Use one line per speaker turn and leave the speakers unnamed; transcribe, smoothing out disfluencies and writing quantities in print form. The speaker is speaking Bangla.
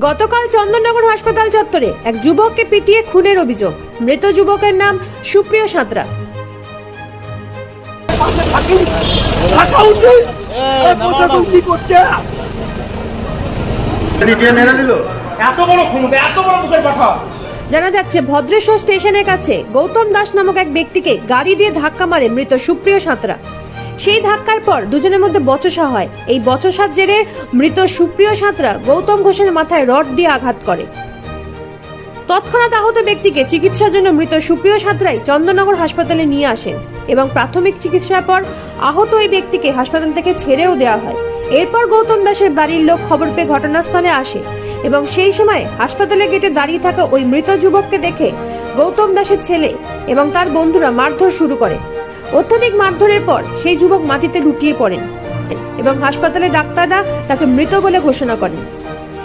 গতকাল চন্দননগর হাসপাতাল চত্বরে এক যুবককে পিটিয়ে খুনের অভিযোগ। মৃত যুবকের নাম সুপ্রিয় সাঁতরা। জানা যাচ্ছে ভদ্রেশ্বর স্টেশনের কাছে গৌতম দাস নামক এক ব্যক্তিকে গাড়ি দিয়ে ধাক্কা মারে মৃত সুপ্রিয় সাঁতরা। সেই ধাক্কার পর দুজনের মধ্যে বচসা হয়। এই বচসার জেরে মৃত সুপ্রিয় সাঁতরা গৌতম ঘোষের মাথায় রড দিয়ে আঘাত করে। তৎক্ষণাৎ আহত ব্যক্তিকে চিকিৎসার জন্য মৃত সুপ্রিয় সাঁতরাই চন্দননগর হাসপাতালে নিয়ে আসেন এবং প্রাথমিক চিকিৎসার পর আহত ওই ব্যক্তিকে হাসপাতাল থেকে ছেড়েও দেওয়া হয়। এরপর গৌতম দাসের বাড়ির লোক খবর পেয়ে ঘটনাস্থলে আসে এবং সেই সময় হাসপাতালের গেটে দাঁড়িয়ে থাকা ওই মৃত যুবককে দেখে গৌতম দাসের ছেলে এবং তার বন্ধুরা মারধর শুরু করে। অত্যধিক মারধরের পর সেই যুবক মাটিতে লুটিয়ে পড়েন এবং হাসপাতালে ডাক্তাররা তাকে মৃত বলে ঘোষণা করেন।